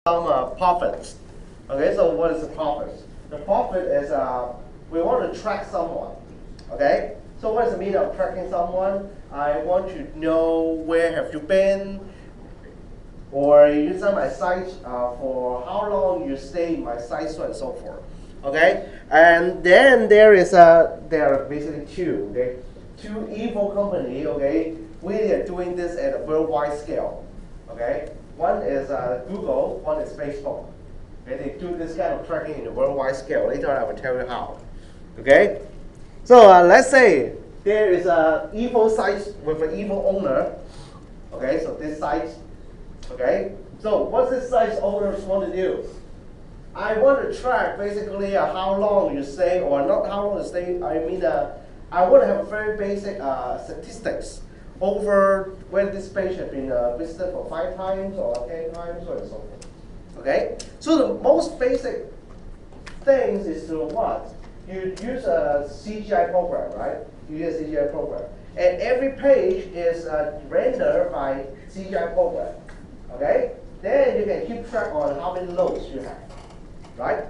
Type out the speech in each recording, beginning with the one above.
some profits. Okay, so what is the profit? The profit is we want to track someone. Okay, so what is the meaning of tracking someone? I want to know where have you been, or you use my site for how long you stay in my site, so and so forth. Okay, and then there are basically two. Okay, two evil company. Okay, we are doing this at a worldwide scale. Okay, one is Google, one is Facebook. Okay, they do this kind of tracking in a worldwide scale. Later I will tell you how. Okay, so let's say there is an evil site with an evil owner. Okay, so this site. Okay, so what this site's owners want to do? I want to track basically how long you stay, or not how long you stay. I mean, I want to have very basic statistics over when this page has been visited for 5 times or 10 times or so forth. Okay, so the most basic things is to what? You use a CGI program, right? You use a CGI program, and every page is rendered by CGI program. Okay, then you can keep track on how many loads you have, right?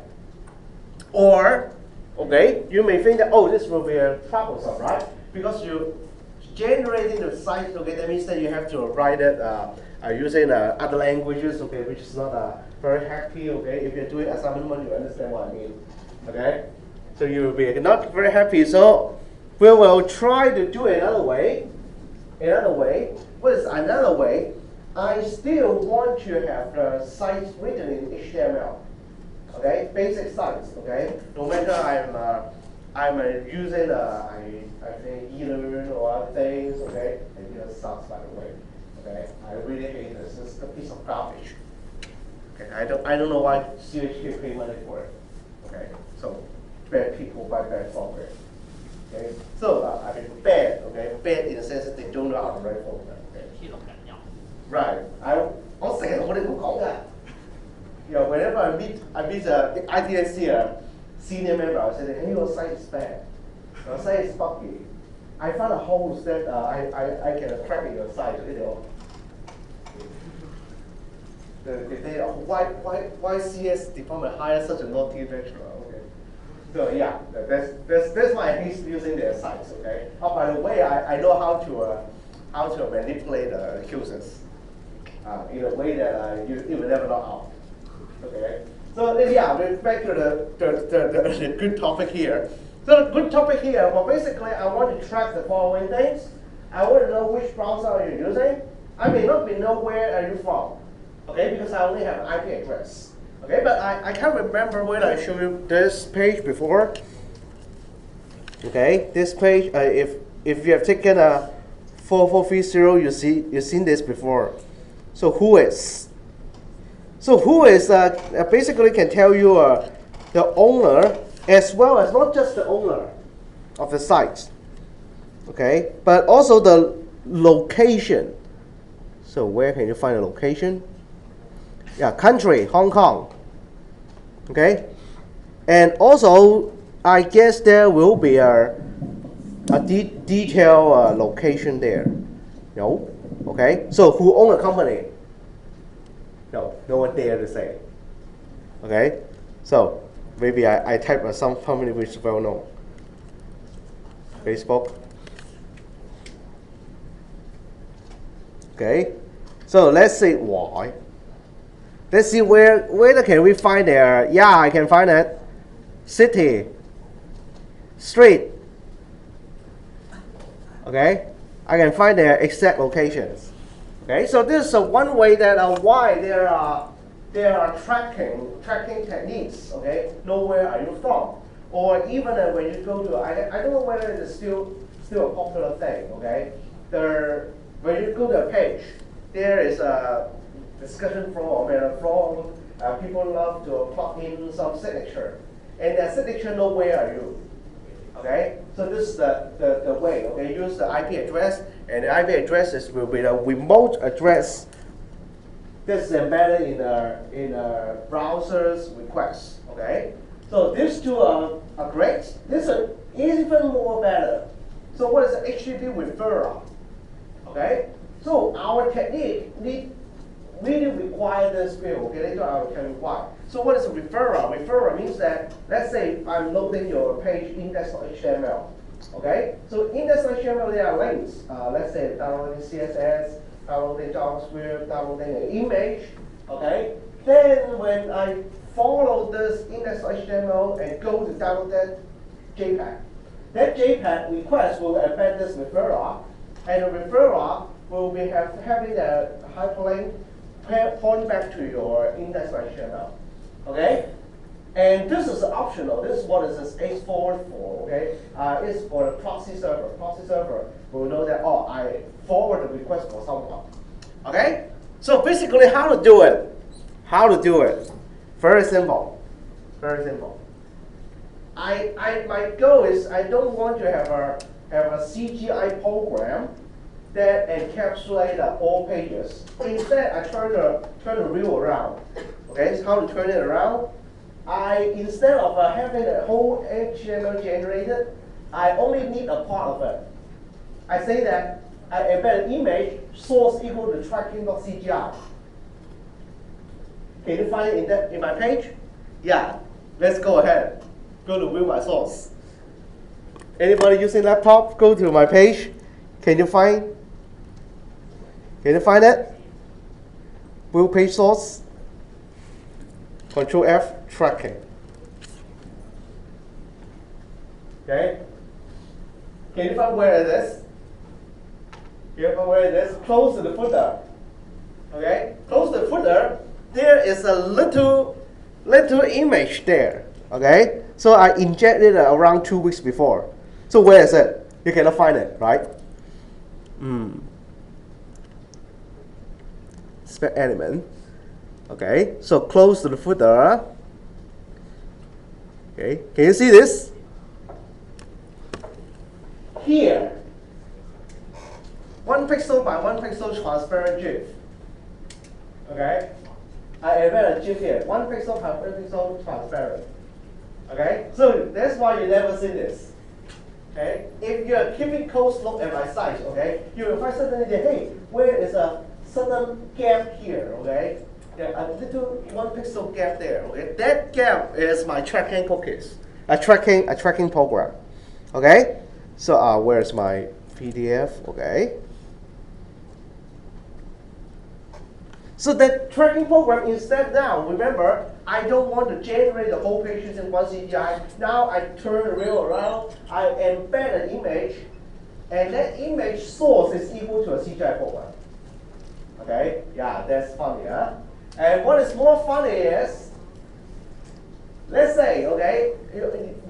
Or, okay, you may think that, oh, this will be troublesome, right? Because you generating the site, okay, that means that you have to write it using other languages, okay, which is not very happy, okay? If you're doing assignment, you understand what I mean, okay? So you will be not very happy. So we will try to do another way. Another way. What is another way? I still want to have the sites written in HTML. Okay, basic sites. Okay, no matter I'm using I think eLearn or other things. Okay, and it sucks by the way. Okay, I really hate this. It's a piece of garbage. Okay, I don't know why CHK pay money for it. Okay, so bad people buy bad software. Okay, so I mean bad. Okay, bad in the sense that they don't know how to write program. Okay. Right.我成日我哋咁講㗎。You know, whenever I meet the ITSC senior member, I say, hey, your site is bad. Your site is buggy. I found a holes that I can crack in your site. You know. They why CS department hire such a naughty lecturer? Okay. So yeah, that's why I hate using their sites. Okay. Oh, by the way, I know how to manipulate accusers. In a way that you will never know how. Okay. So yeah, we're back to the good topic here. So the good topic here, well, basically, I want to track the following things. I want to know which browser are you using. I may not know where are you from. Okay, because I only have an IP address. Okay, but I can't remember when I showed you this page before. Okay, this page, if you have taken a 4430, you've seen this before. So who is? So who is basically can tell you the owner as well as not just the owner of the site, okay, but also the location. So where can you find a location? Yeah, country, Hong Kong. Okay, and also I guess there will be a detailed location there. No. Okay, so who owns a company? No one dare to say. Okay, so maybe I type some company which is well known. Facebook. Okay, so let's see why. Let's see where can we find there. Yeah, I can find it. City, street. Okay. I can find their exact locations. Okay, so this is one way that why there are tracking techniques. Okay, know where are you from, or even when you go to I don't know whether it is still a popular thing. Okay, when you go to a page, there is a discussion forum and a forum. People love to plug in some signature, and that signature know where are you. Okay, so this is the way. Okay, use the IP address, and the IP address will be the remote address. This is embedded in a browser's request. Okay, so these two are great. This is even more better. So what is the HTTP referrer? Okay, so our technique really require this field. Okay, later I will tell you why. So what is a referrer? Referrer means that, let's say I'm loading your page index.html. Okay, so index.html there are links. Let's say downloading CSS, downloading JavaScript, downloading an image. Okay, then when I follow this index.html and go to download that JPEG, that JPEG request will embed this referrer, and the referrer will be having the hyperlink point back to your index.html. Okay? And this is optional. This is what is this forward for. Okay? It's for the proxy server. Proxy server will know that, oh, I forward the request for someone. Okay? So basically, how to do it? How to do it? Very simple. Very simple. My goal is I don't want to have a CGI program that encapsulate all pages. Instead, I turn the wheel around. Okay, so how to turn it around? Instead of having the whole HTML generated, I only need a part of it. I say that I embed an image source equal to tracking.cgi. Can you find it in my page? Yeah. Let's go ahead. Go to view my source. Anybody using laptop? Go to my page. Can you find it? View page source. Control F, tracking. Okay. Can you find where it is? Can you find where it is? Close to the footer. Okay. Close to the footer. There is a little image there. Okay. So I injected it around 2 weeks before. So where is it? You cannot find it, right? Spec element. Okay, so close to the footer. Okay, can you see this? Here, 1 pixel by 1 pixel transparent GIF. Okay, I embed a GIF here, 1 pixel by 1 pixel transparent. Okay, so that's why you never see this. Okay, if you are keeping close look at my site, okay, you will find suddenly that, hey, where is a certain gap here? Okay. A little 1 pixel gap there. Okay, that gap is my tracking cookies, a tracking program. Okay, so where's my PDF? Okay, so that tracking program instead now, remember, I don't want to generate the whole pages in one CGI. Now I turn the wheel around, I embed an image, and that image source is equal to a CGI program. Okay, yeah, that's funny, huh? And what is more funny is, let's say, okay,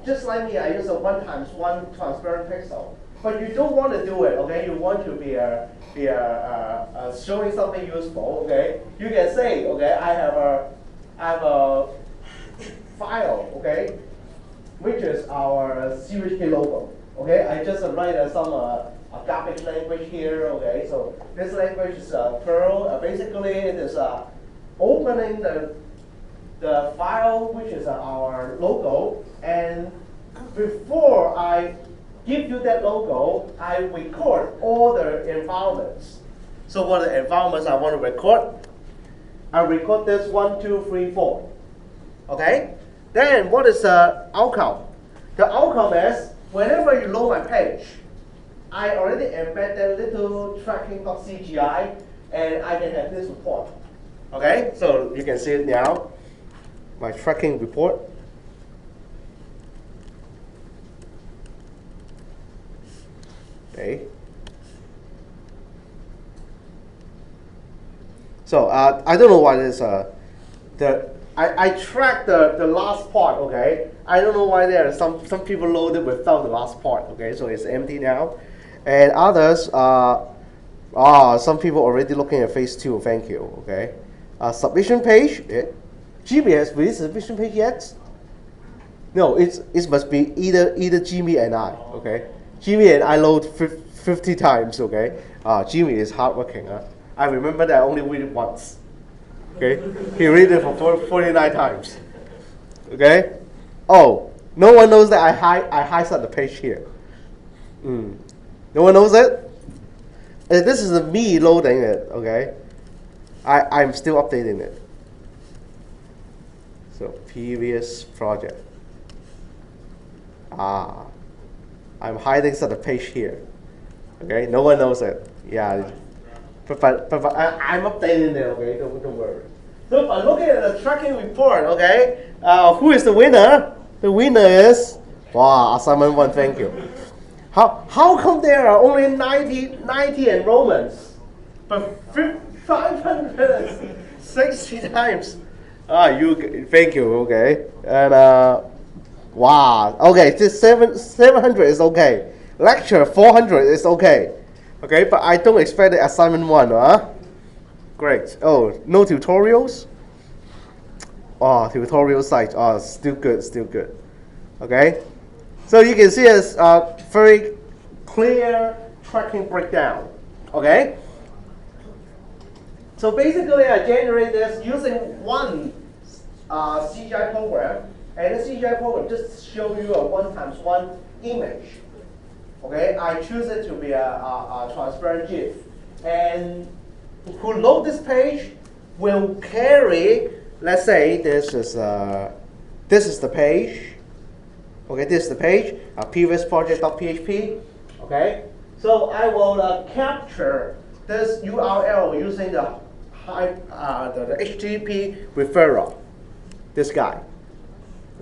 just like me, I use a 1 times 1 transparent pixel, but you don't want to do it, okay? You want to be showing something useful, okay? You can say, okay, I have a file, okay, which is our CHK logo, okay? I just write some a garbage language here, okay? So this language is Perl. Basically, it is opening the file, which is our logo, and before I give you that logo, I record all the environments. So what are the environments I want to record? I record this 1, 2, 3, 4. Okay? Then what is the outcome? The outcome is whenever you load my page, I already embed that little tracking.cgi, and I can have this report. Okay, so you can see it now, my tracking report. Okay. So I don't know why this I tracked the last part. Okay, I don't know why there are some people loaded without the last part. Okay, so it's empty now, and others some people already looking at phase 2. Thank you. Okay. Submission page. Jimmy has released a submission page yet? No, it must be either Jimmy and I. Okay, Jimmy and I load 50 times. Okay, Jimmy is hardworking. I remember that I only read it once. Okay, he read it for 49 times. Okay, oh, no one knows that I highlight the page here. No one knows it. This is me loading it. Okay. I'm still updating it. So previous project. I'm hiding the page here. Okay, no one knows it. Yeah, but I'm updating it. Okay, don't worry. So by looking at the tracking report, okay, who is the winner? The winner is assignment 1. Thank you. How come there are only 90 enrollments, but 560 times? Thank you. Okay, and okay, this 700 is okay. Lecture 400 is okay. Okay, but I don't expect the assignment 1, Great. Oh, no tutorials? Tutorial site. Still good. Okay. So you can see it's a very clear tracking breakdown. Okay. So basically, I generate this using one CGI program, and the CGI program just show you a 1x1 image. Okay, I choose it to be a transparent GIF, and who load this page will carry. Let's say this is the page. Okay, this is the page. Previous project.php. Okay, so I will capture this URL using the HTTP referral. This guy.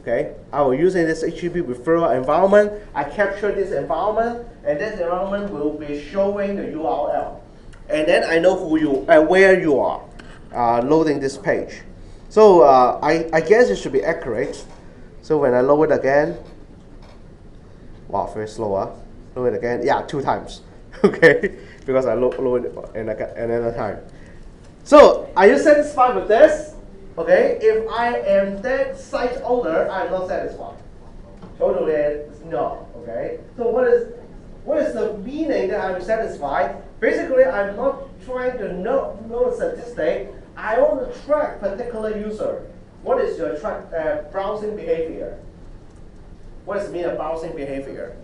Okay, I will using this HTTP referral environment. I capture this environment, and this environment will be showing the URL, and then I know where you are loading this page. So I guess it should be accurate. So when I load it again, very slow. Load it again, 2 times. Okay, because I load it another time. So are you satisfied with this? Okay, if I am that site owner, I'm not satisfied. Totally no. Okay. So what is the meaning that I'm satisfied? Basically, I'm not trying to know statistic. I want to track particular user. What is your browsing behavior? What does it mean of browsing behavior?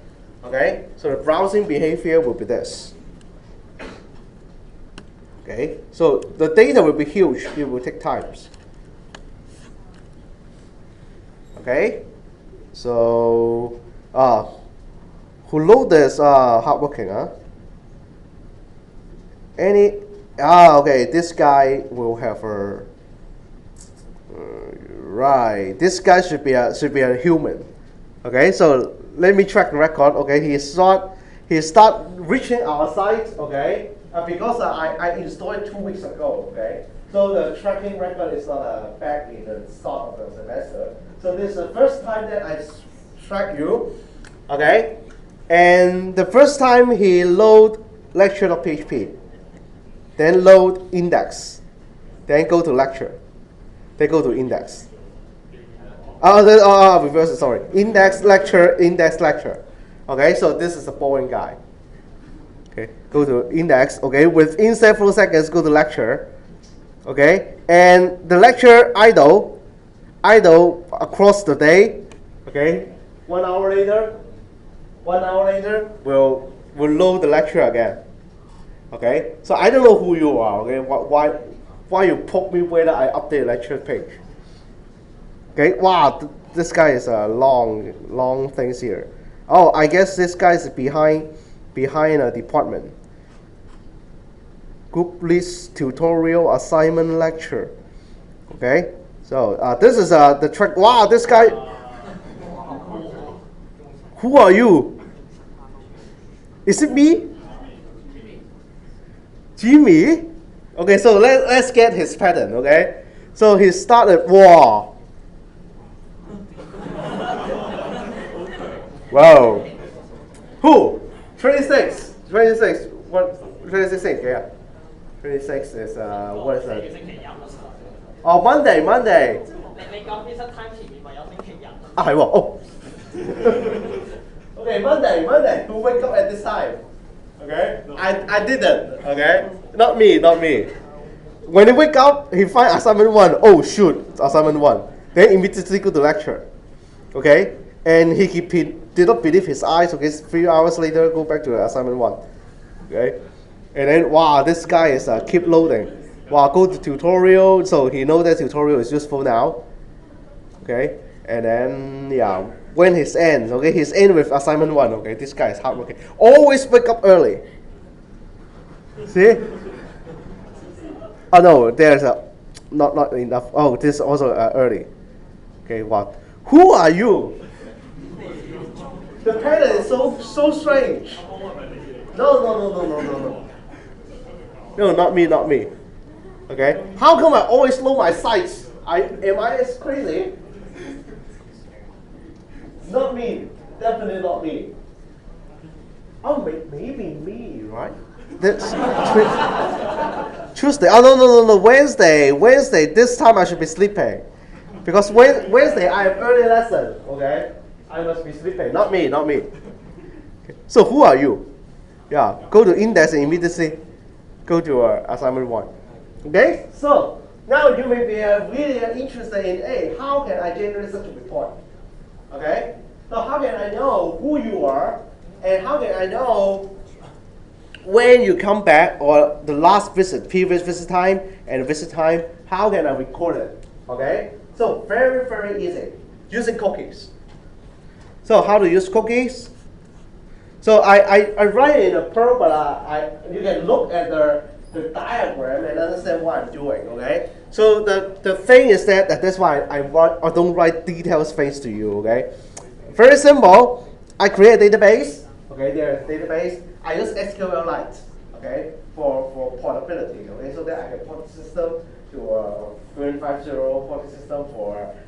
Okay. So the browsing behavior will be this. Okay. So the data will be huge. It will take times. Okay, so who load this hardworking, okay, this guy will have a right. This guy should be a human. Okay, so let me track the record. Okay, he start reaching our site. Okay, because I installed it 2 weeks ago. Okay, so the tracking record is not back in the start of the semester. So this is the first time that I track you, okay? And the first time he load lecture.php, then load index, then go to lecture, then go to index. Reverse it, sorry. Index, lecture. Okay, so this is a boring guy. Okay, go to index, okay? Within several seconds, go to lecture, okay? And the lecture idle across the day, okay? 1 hour later, we'll load the lecture again, okay? So I don't know who you are, okay? Why you poke me whether I update lecture page? Okay, wow, this guy is a long things here. Oh, I guess this guy is behind a department. Group list tutorial assignment lecture, okay? So this is the track. Wow, this guy. Who are you? Is it me? Jimmy? Okay, so let's get his pattern. Okay, so he started. Wow. Wow. Who? 26. What? 26. Yeah. 26 is what is that? Oh, Monday. 你講 visit time 前面咪有星期日？係喎，哦。Okay, Monday. Who wake up at this time? Okay, I didn't. Okay, not me. When he wake up, he find assignment 1. Oh shoot, assignment 1. Then immediately go to lecture. Okay, and he did not believe his eyes. Okay, 3 hours later, go back to assignment 1. Okay, and then wow, this guy is keep loading. Well, go to tutorial, so he knows that tutorial is useful now. Okay, and then yeah, when his ends, okay, his end with assignment 1. Okay, this guy is hardworking. Always wake up early. See? Oh no, there's a not enough. Oh, this is also early. Okay, what? Who are you? The pattern is so strange. No. No, not me, not me. Okay, how come I always know my sights? Am I as crazy? Not me, definitely not me. Oh, maybe me, right? That's Tuesday. Oh no. Wednesday. This time I should be sleeping, because Wednesday I have early lesson. Okay, I must be sleeping. Not me. Okay. So who are you? Yeah, go to index and immediately go to assignment 1. Okay, so now you may be really interested in, hey, how can I generate such a report? Okay, so how can I know who you are, and how can I know when you come back, or the last visit, previous visit time and visit time, how can I record it? Okay, so very easy, using cookies. So how to use cookies? So I write it in a Perl, but you can look at the diagram and understand what I'm doing, okay? So the thing is that's why I don't write detailed things to you, okay? Very simple. I create a database, okay? There's a database. I use SQLite, okay, for portability, okay? So that I can port the system to a 350, port the system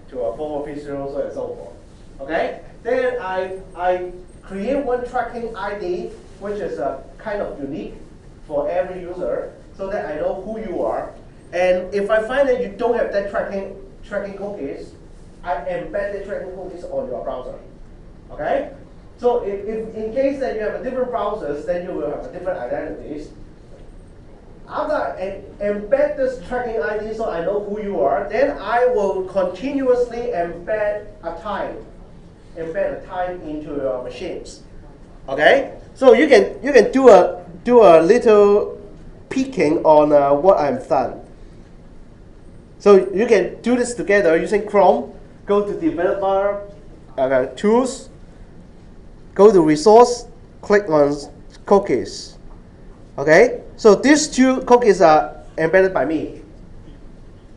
to a 4430, so and so forth, okay? Then I create one tracking ID, which is kind of unique for every user, so that I know who you are. And if I find that you don't have that tracking cookies, I embed the tracking cookies on your browser. Okay? So if in case that you have a different browsers, then you will have a different identities. After I embed this tracking ID so I know who you are, then I will continuously embed a time into your machines. Okay? So you can do a little peeking on what I've done. So you can do this together using Chrome. Go to developer, tools, go to resource, click on cookies. Okay? So these 2 cookies are embedded by me.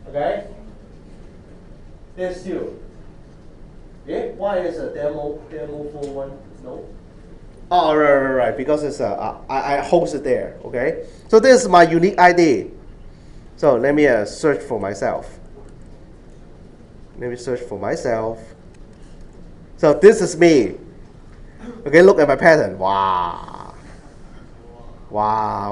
Okay? There's 2. Okay? Why is a demo full one? No. Oh, right. Because it's I host it there. Okay. So this is my unique ID. So let me search for myself. So this is me. Okay. Look at my pattern. Wow.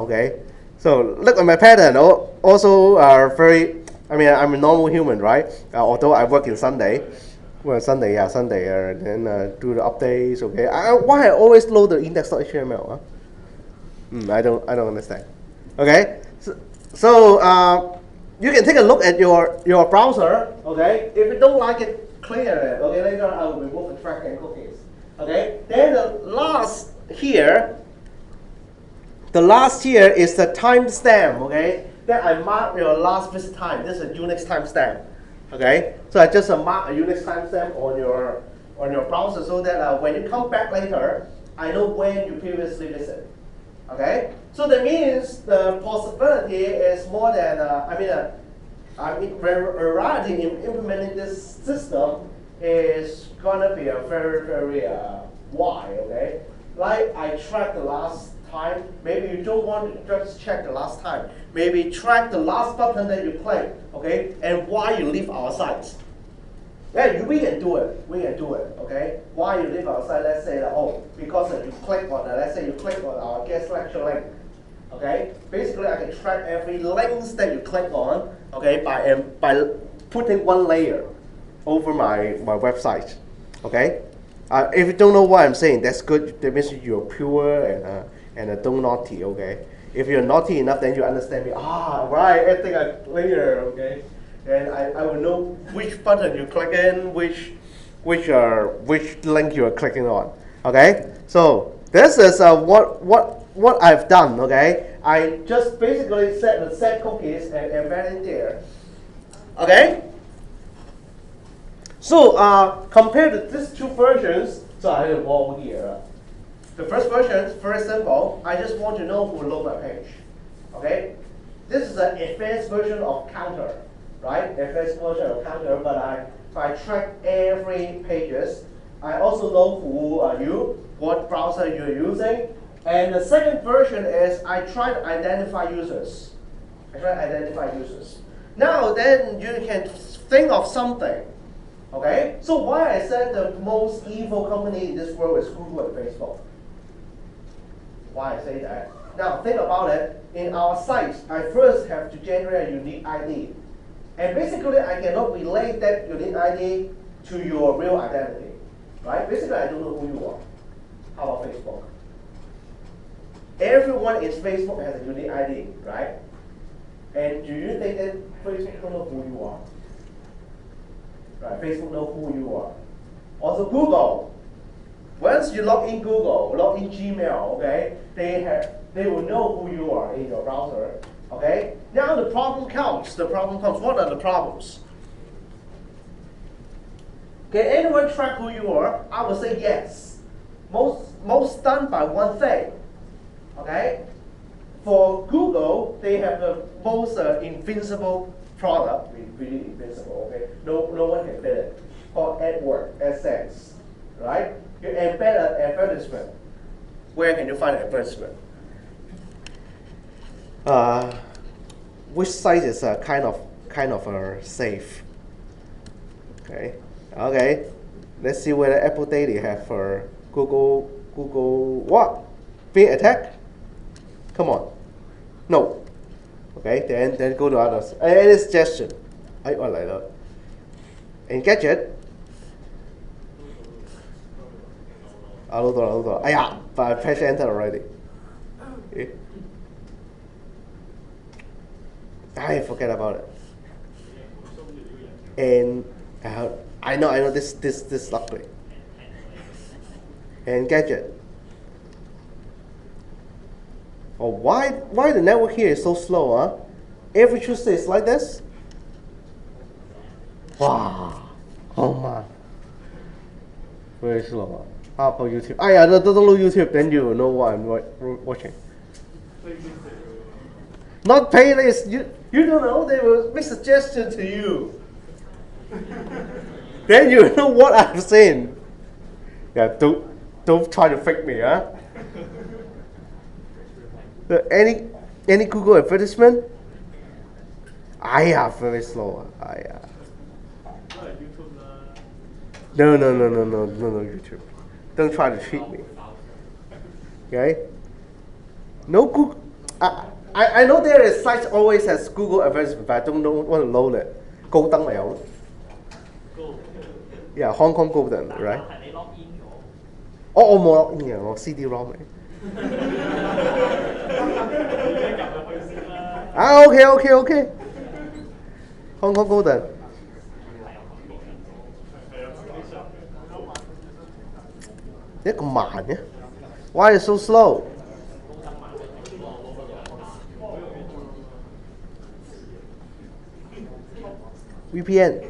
Okay. So look at my pattern. Also, very. I mean, I'm a normal human, right? Although I work in Sunday. Well, Sunday, and then do the updates. Okay, why I always load the index.html? Huh? I don't understand. Okay, so you can take a look at your browser. Okay, if you don't like it, clear it. Okay, later I will remove the tracking cookies. Okay, then the last here is the timestamp. Okay, then I mark your last visit time. This is a Unix timestamp. Okay, so I just mark a Unix timestamp on your browser so that when you come back later, I know when you previously visited. Okay, so that means the possibility is more than variety in implementing this system is gonna be a very wide. Okay, like I track the last time. Maybe you don't want to just check the last time. Maybe track the last button that you click, okay, and why you leave our site. Yeah, we can do it. Okay. Why you leave our site? Let's say that because you click on let's say you click on our guest lecture link. Okay. Basically, I can track every links that you click on. Okay, by putting one layer over my website. Okay. If you don't know what I'm saying, that's good. That means you're pure and don't naughty, okay? If you're naughty enough, then you understand me. Right, everything I clear, okay? And I will know which button you click in, which link you are clicking on, okay? So this is what I've done, okay? I just basically set the set cookies and embed it there. Okay? So compared to these two versions, so I have a wall here. The first version is very simple. I just want to know who load my page. Okay? This is an advanced version of counter, right? Advanced version of counter, but I track every pages. I also know who are you, what browser you're using. And the second version is I try to identify users. Now then you can think of something. Okay? So why I said the most evil company in this world is Google and Facebook. Why I say that? Now think about it. In our site, I first have to generate a unique ID. And basically I cannot relate that unique ID to your real identity. Right? Basically I don't know who you are. How about Facebook? Everyone in Facebook has a unique ID, right? And do you think that Facebook don't know who you are? Right, Facebook knows who you are. Also Google. Once you log in Google, log in Gmail, okay, they will know who you are in your browser. Okay? Now the problem comes. What are the problems? Can anyone track who you are? I would say yes. Most done by one thing. Okay? For Google, they have the most invincible product, really invincible, okay? No one can beat it. Called AdSense, right? You embed an advertisement. Where can you find an advertisement? Which site is kind of safe? Okay. Let's see whether Apple Daily have for Google what? Fear attack? Come on. No. Okay, then go to others. Any suggestion? I like that. Engadget. Hold on. But I pressed enter already. I forget about it. And I know this luckily. Engadget. Oh, why the network here is so slow, huh? Every Tuesday is like this? Wow. Oh my. Very slow. How about YouTube? Don't load YouTube, then you will know what I'm watching. Not playlist. You don't know, they will make suggestions to you. Then you know what I'm saying. Yeah, don't try to fake me, huh? Any Google advertisement? Very slow. No, YouTube. Don't try to cheat me. Okay? No Google. I know there is sites always has Google advertisement, but I don't know want to load it. 高登咪有咯。Yeah, Hong Kong Golden, right? 我冇 log in 嘅，我 CD-ROM 嚟。OK. Hong Kong Golden. Why is it so slow? VPN.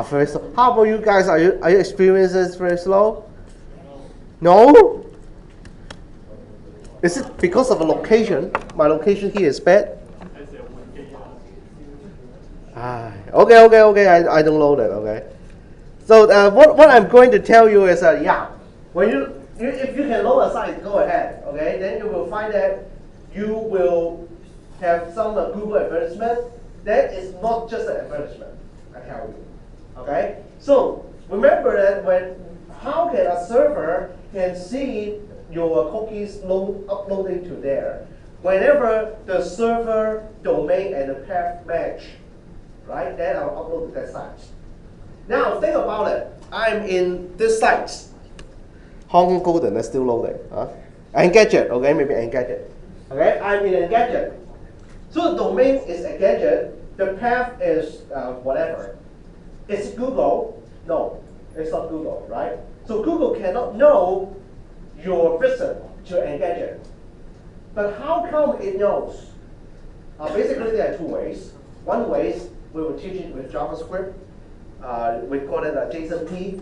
Very slow. How about you guys? Are you experiencing this very slow? No? Is it because of a location? My location here is bad. Okay. I don't know that. Okay. So what I'm going to tell you is when if you can load a site, go ahead. Okay. Then you will find that you will have some Google advertisement. That is not just an advertisement. I tell you. Okay. So remember that how can a server can see your cookies uploading to there? Whenever the server domain and the path match, right? Then I'll upload to that site. Now think about it. I'm in this site. Hong Kong Golden is still loading. Engadget, okay, maybe Engadget. Okay, I'm in Engadget. So the domain is Engadget. The path is whatever. Is it Google? No, it's not Google, right? So Google cannot know your visit to Engadget. But how come it knows? Basically, there are two ways. One way is we will teach it with JavaScript. We call it a JSON-P.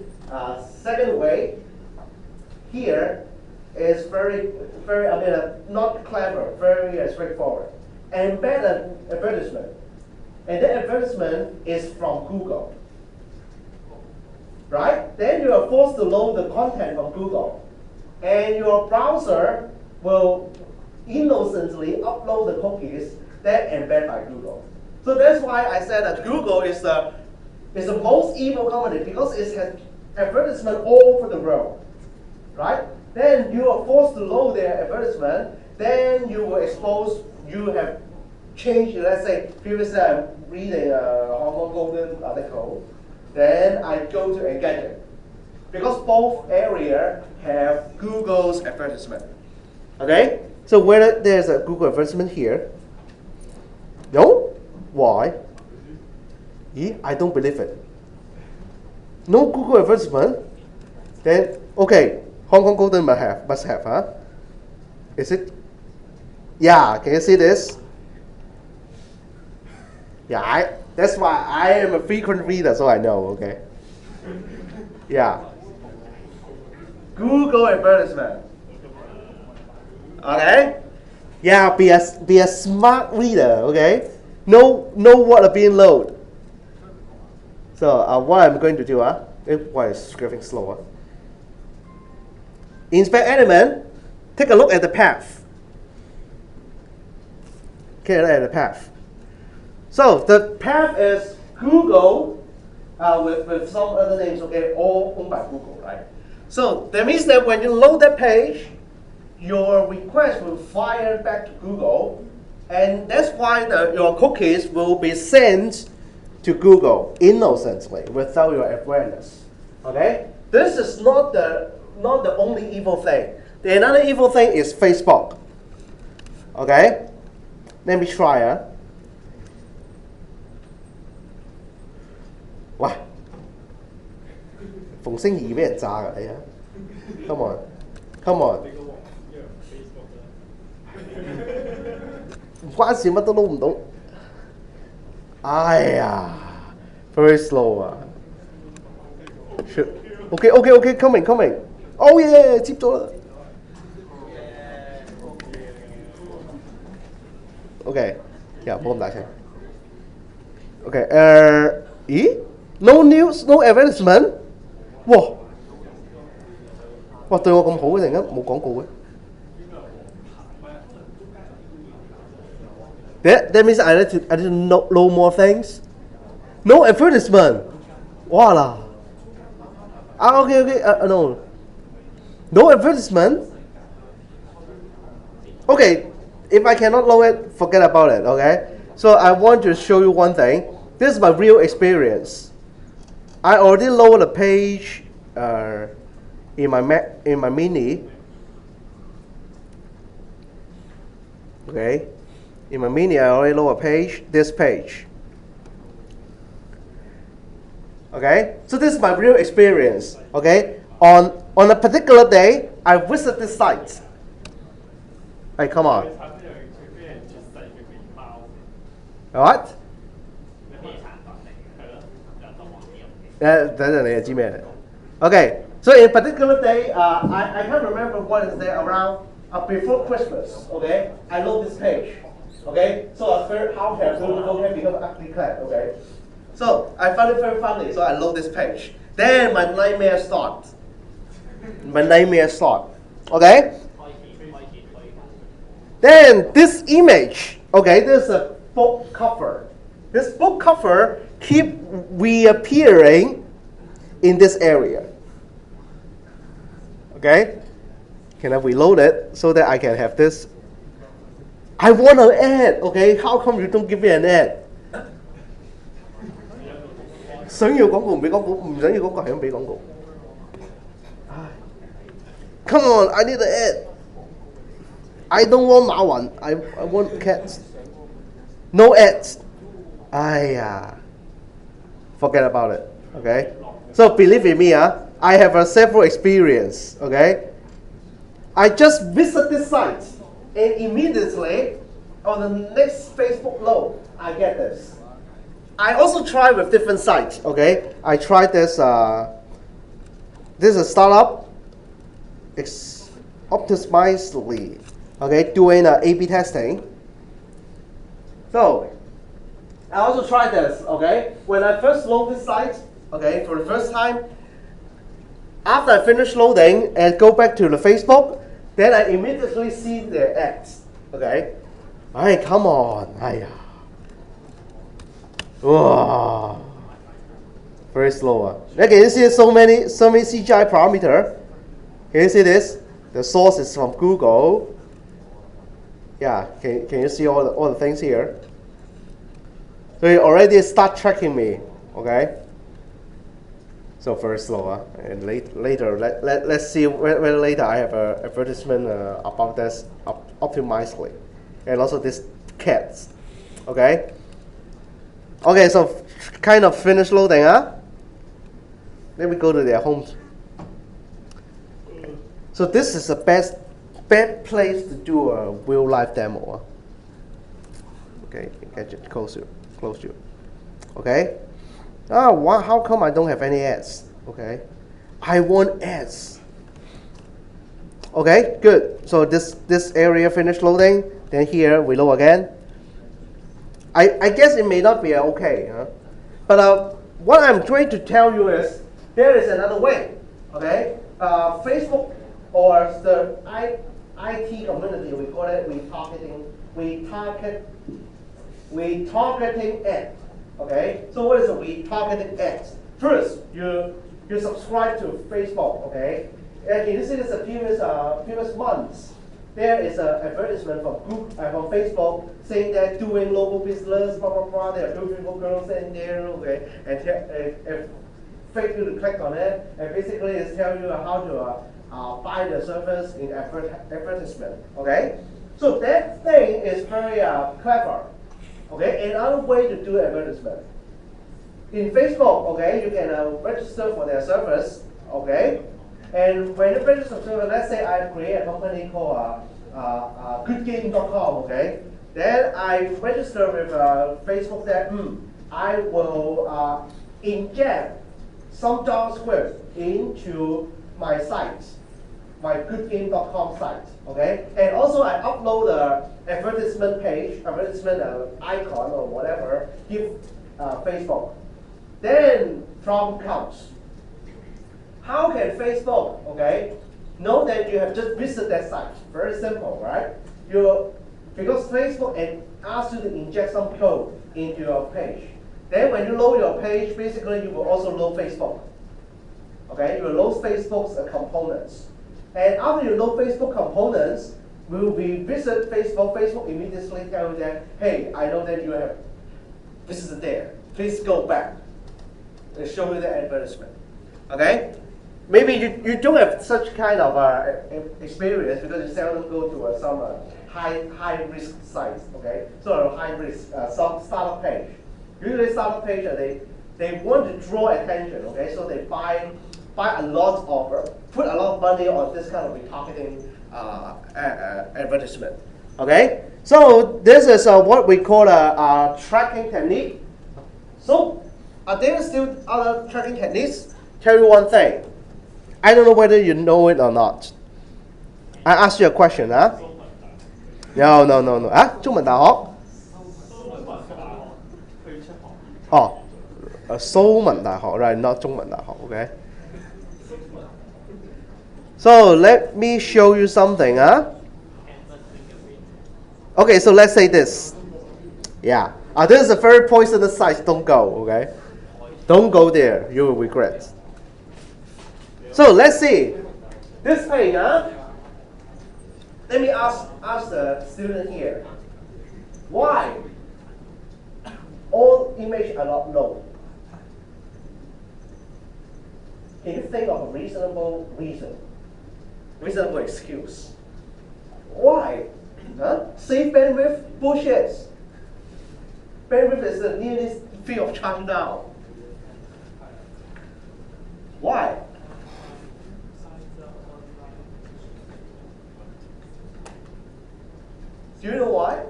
Second way, here is very, not clever, very straightforward. Embed an advertisement. And that advertisement is from Google. Right? Then you are forced to load the content from Google. And your browser will innocently upload the cookies that embed by Google. So that's why I said that Google is the most evil company, because it has advertisement all over the world. Right? Then you are forced to load their advertisement. Then you will expose, you have changed, let's say, previously I'm reading a Hong Kong Golden article. Then I go to Engadget. Because both areas have Google's advertisement. Okay? So whether there's a Google advertisement here? No? Why? I don't believe it. No Google advertisement? Then, okay, Hong Kong Golden must have, huh? Is it? Yeah, can you see this? Yeah, that's why I am a frequent reader, so I know, okay? Yeah. Google advertisement. Okay? Yeah, be a smart reader, okay? Know what are being loaded. So what I'm going to do, why is scribbling slower? Inspect element, take a look at the path. Okay, look at the path. So the path is Google with some other names, okay, all owned by Google, right? So that means that when you load that page, your request will fire back to Google, and that's why your cookies will be sent to Google innocently without your awareness. Okay? This is not the only evil thing. The another evil thing is Facebook. Okay? Let me try. Wow. 逢星期二俾人炸㗎你啊 ！Come on，come on。唔關事，乜都撈唔到。哎呀 ，very slow 啊。OK，coming。Oh yeah， 接咗啦。OK， 又唔好咁大聲。OK， 咦 ？No news, no advertisement。哇，對我咁好嘅，突然間冇廣告嘅。That means I need to know more things. No advertisement. Voila. Okay. No. No advertisement. Okay. If I cannot know it, forget about it. Okay. So I want to show you one thing. This is my real experience. I already loaded a page in my mini. Okay. In my mini, I already load a page, this page. Okay, so this is my real experience. Okay, on a particular day, I visit this site. Hey, come on. What? 等陣你就知咩嚟。Okay, so in a particular day, I can't remember what is there around before Christmas. Okay, I load this page. Okay, so I figured how can Google become ugly cat? Okay, so I found it very funny. So I load this page. Then my nightmare starts. Okay. Then this image. Okay, this is a book cover. This book cover keep reappearing in this area. Okay, can I reload it so that I can have this? I want an ad, okay? How come you don't give me an ad? 想要廣告唔俾廣告，唔想要廣告係咁俾廣告。Come on, I need an ad. I don't want 馬雲, I want cats. No ads. 哎呀 ，forget about it. Okay. So believe in me, I have a several experience, okay? I just visit this site, and immediately, on the next Facebook load, I get this. I also try with different sites, okay? I tried this, this is a startup, Optimizely, okay, doing A/B testing. So, I also tried this, okay? When I first load this site, okay, for the first time, after I finish loading and go back to the Facebook, then I immediately see the ads, okay? Hey, come on, wow, very slow. Now can you see so many CGI parameter? Can you see this? The source is from Google. Yeah, can you see all the things here? So it already start tracking me, okay? So very slow, and later let's see whether later I have an advertisement about this Optimizely, and also this cats, okay? Okay, so kind of finished loading, huh? Let me go to their home. So this is the bad place to do a real life demo. Okay, get it close you. Okay. How come I don't have any ads? Okay, I want ads. Okay, good. So this area finished loading. Then here we load again. I guess it may not be okay, huh? But what I'm trying to tell you is there is another way. Okay, Facebook or the IT community, we call it retargeting ads. Okay, so what is a retargeting ads? First, you subscribe to Facebook. Okay, and you see this previous months. There is an advertisement from from Facebook saying that doing local business, blah blah blah. There are beautiful girls in there, okay, and fake you to click on it, and basically it's telling you how to buy the service in advertisement. Okay, so that thing is very clever. Okay, another way to do advertisement. In Facebook, okay, you can register for their service. Okay, and when you register for service, let's say I create a company called goodgame.com. Okay, then I register with Facebook that I will inject some JavaScript into my site, my goodgame.com site, okay? And also I upload a advertisement page, advertisement icon or whatever, give Facebook. Then problem comes. How can Facebook, okay, know that you have just visited that site? Very simple, right? Because Facebook asks you to inject some code into your page. Then when you load your page, basically you will also load Facebook. Okay, you will load Facebook's components. And after you load Facebook components, will be visit Facebook. Facebook immediately tell you that, hey, I know that you have visited there. Please go back and show you the advertisement. Okay? Maybe you don't have such kind of experience because you seldom go to some high risk sites. Okay, so high risk some startup page. Usually startup page they want to draw attention. Okay, so they buy a lot of put a lot of money on this kind of retargeting advertisement. Okay, so this is what we call a tracking technique. So are there still other tracking techniques? Tell you one thing. I don't know whether you know it or not. I asked you a question, huh? No. 中文大學。哦，蘇文大學 right, not 中文大學 okay? So let me show you something, huh? Okay, so let's say this. Yeah. This is a very poisonous site. Don't go, okay? Don't go there. You will regret. So let's see. This page, huh? Let me ask the student here. Why all images are not low? Can you think of a reasonable reason? Reasonable excuse? Why? Huh? Save bandwidth? Bullshit. Bandwidth is the nearest free of charge now. Why? Do you know why?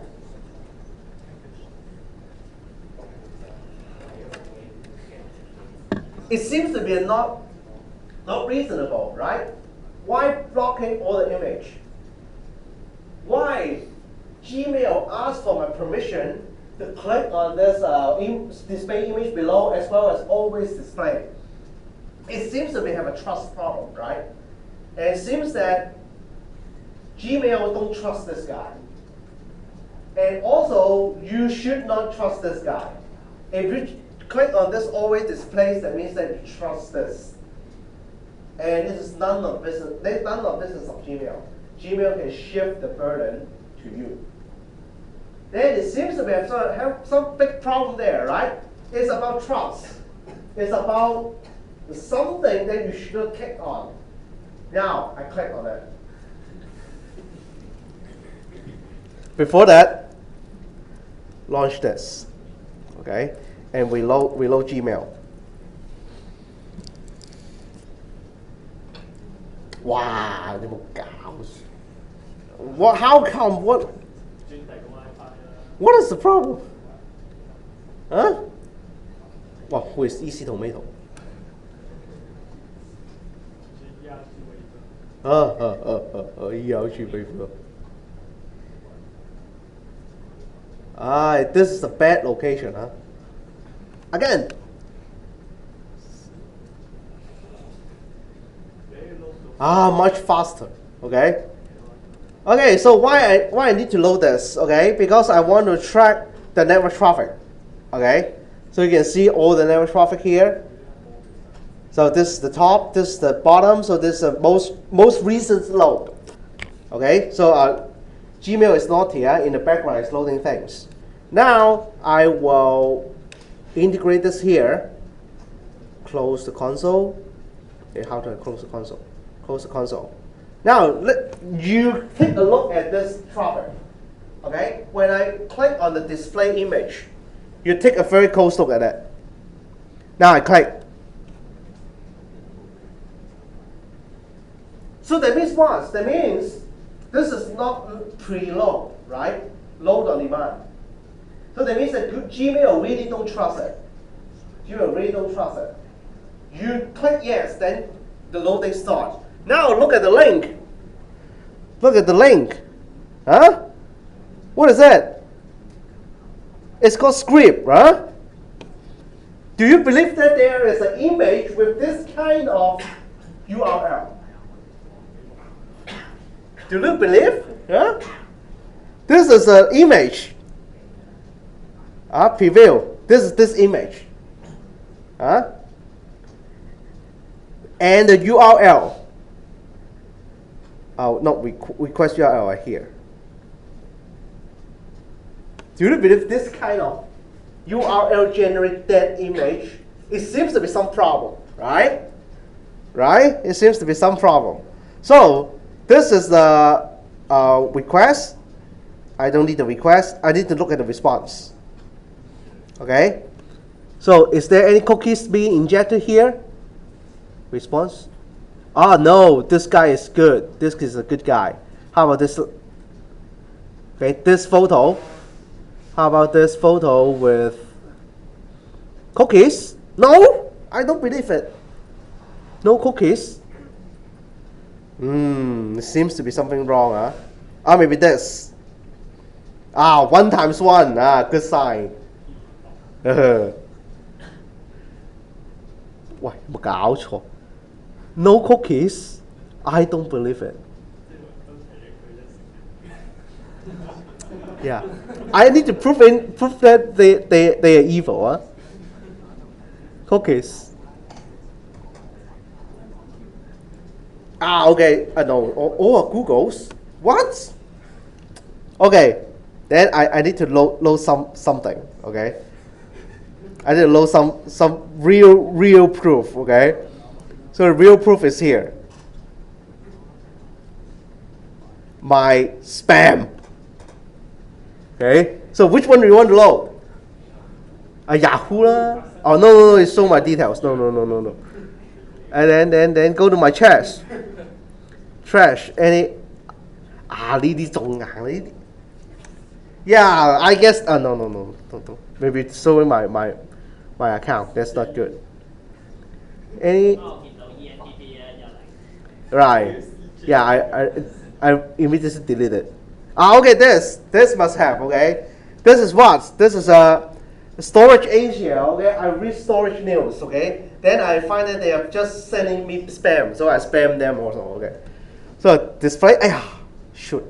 It seems to be not reasonable, right? Why blocking all the image? Why Gmail asks for my permission to click on this display image below as well as always display? It seems that we have a trust problem, right? And it seems that Gmail don't trust this guy. And also, you should not trust this guy. If you click on this always displays, that means that you trust this. And this is none of business of Gmail. Gmail can shift the burden to you. Then it seems to have some big problem there, right? It's about trust. It's about something that you should click on. Now, I click on it. Before that, launch this, okay? And we load Gmail. Wow, what? How come? What is the problem? Huh? Wow, who is Easy Tomato? This is a bad location, huh? Again. Much faster. Okay. Okay, so why I need to load this? Okay, because I want to track the network traffic. Okay, so you can see all the network traffic here. So this is the top, this is the bottom. So this is the most recent load. Okay, so Gmail is not here in the background. It's loading things. Now I will integrate this here. Close the console. Okay, how do I close the console? Close the console. Now you take a look at this traffic. Okay, when I click on the display image, you take a very close look at it. Now I click. So that means what? That means this is not preload, right? Load on demand. So that means that Gmail really don't trust it. Gmail really don't trust it. You click yes, then the loading starts. Now look at the link. Look at the link. Huh? What is that? It's called script, right? Do you believe that there is an image with this kind of URL? Do you believe? Huh? This is an image. Preview. This is this image. Huh? And the URL. Oh, no, request URL right here. Do you believe this kind of URL generated that image? It seems to be some problem, right? Right? It seems to be some problem. So this is the request. I don't need the request. I need to look at the response. Okay? So is there any cookies being injected here? Response? Oh, no, this guy is good. This is a good guy. How about this? Okay, this photo. How about this photo with cookies? No, I don't believe it. No cookies. It seems to be something wrong, huh? Maybe this. 1 times 1. Good sign. 喂，冇搞錯。No cookies? I don't believe it. Yeah, I need to prove that they are evil, huh? Cookies. Okay. No, all are Google's. What? Okay, then I need to load something. Okay, I need to load some real proof. Okay, so the real proof is here. My spam. Okay, so which one do you want to load? Yahoo lah. Oh no, it's show my details. No. And then go to my trash. Trash. Any 呢啲仲硬呢啲 Yeah, I guess. No. Maybe it's showing my account. That's not good. Any 我見到 ENTP 咧又嚟。right? Yeah, I immediately deleted. Okay, this must have. Okay, this is what? This is a storage Asia. Okay, I read storage news. Okay, then I find that they are just sending me spam, so I spam them also. Okay, so display. Shoot,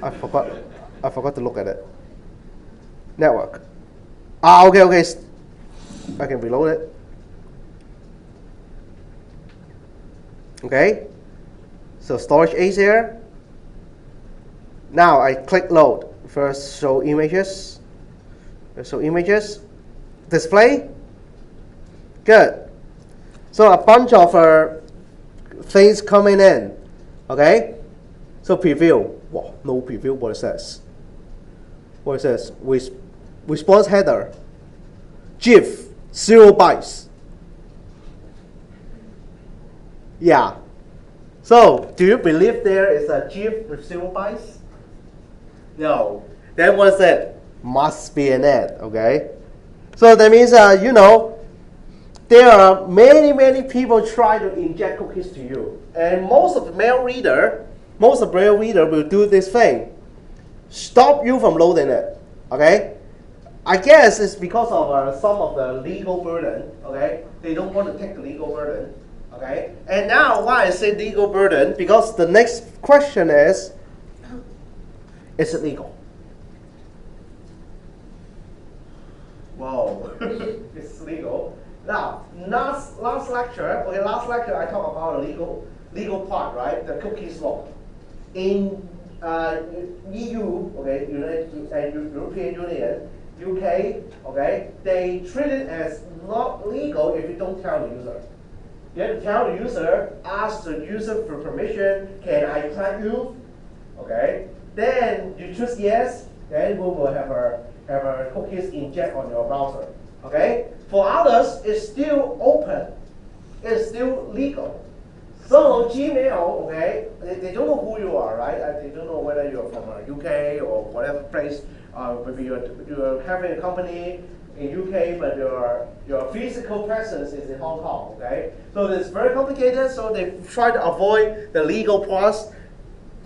I forgot. I forgot to look at it. Network. Okay. I can reload it. Okay. So storage is here. Now I click load. First show images. Display. Good. So a bunch of things coming in. Okay. So preview. Wow, no preview. What is this? What is this? Response header. GIF 0 bytes. Yeah. So, do you believe there is a GIF with 0 bytes? No. Then what is it? Must be an ad, okay? So that means, there are many people try to inject cookies to you. And most of the mail reader will do this thing. Stop you from loading it, okay? I guess it's because of some of the legal burden, okay? They don't want to take the legal burden. Okay, and now why I say legal burden? Because the next question is it legal? Wow, it's legal. Now, last lecture I talked about the legal part, right? The cookies law. In EU, okay, European Union, UK, okay, they treat it as not legal if you don't tell the user. You have to tell the user, ask the user for permission, can I track you? Okay. Then you choose yes, then we will have a cookies inject on your browser. Okay? For others, it's still open. It's still legal. So Gmail, okay, they don't know who you are, right? They don't know whether you're from UK or whatever place. Maybe you're having a company in UK, but your physical presence is in Hong Kong, okay? So it's very complicated, so they try to avoid the legal parts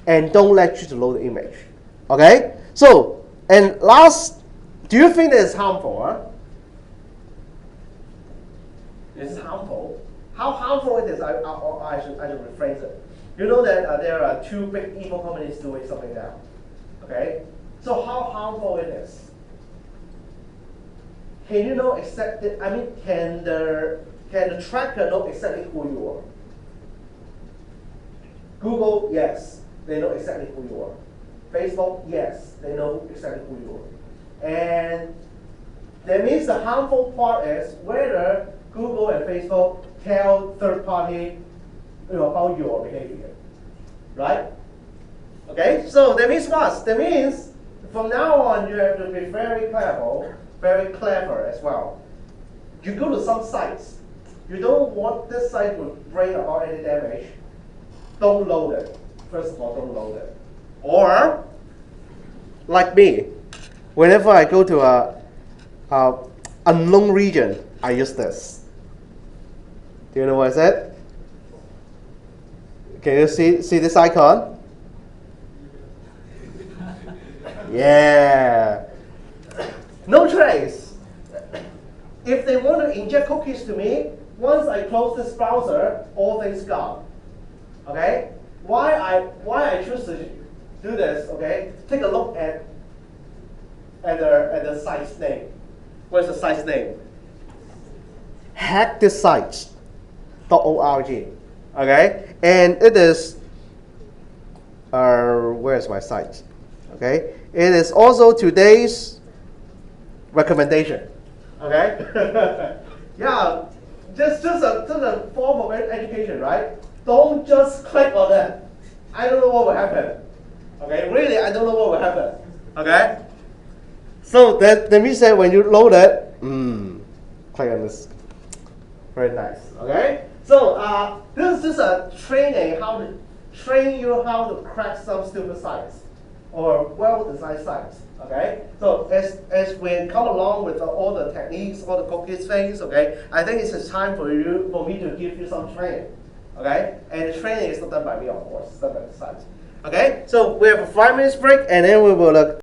and don't let you to load the image, okay? So, and last, do you think that is harmful, huh? Is it harmful? How harmful it is, I should rephrase it. You know that there are two big evil companies doing something now, okay? So how harmful it is? Can you know exactly? I mean, can the tracker know exactly who you are? Google, yes, they know exactly who you are. Facebook, yes, they know exactly who you are. And that means the harmful part is whether Google and Facebook tell third party, about your behavior, right? Okay, so that means what? That means from now on you have to be very clever as well. You go to some sites, you don't want this site to bring about any damage, don't load it. First of all, don't load it. Or, like me, whenever I go to a unknown region, I use this. Do you know what is it? Can you see this icon? Yeah. No trace. If they want to inject cookies to me, once I close this browser, all things gone. Okay? Why I choose to do this? Okay? Take a look at the site's name. What's the site's name? Hack this site.org. Okay? And it is where's my site? Okay? It is also today's recommendation. Okay? Yeah, just a form of education, right? Don't just click on it. I don't know what will happen. Okay, really, I don't know what will happen. Okay? So that means that when you load it, click on this. Very nice. Okay? So this is just a training, how to train you how to crack some stupid sites or well-designed sites. Okay, so as we come along with all the techniques, all the cookies things, okay, I think it's time for me to give you some training. Okay, and the training is not done by me, of course, it's done by the site. Okay, so we have a 5 minutes break, and then we will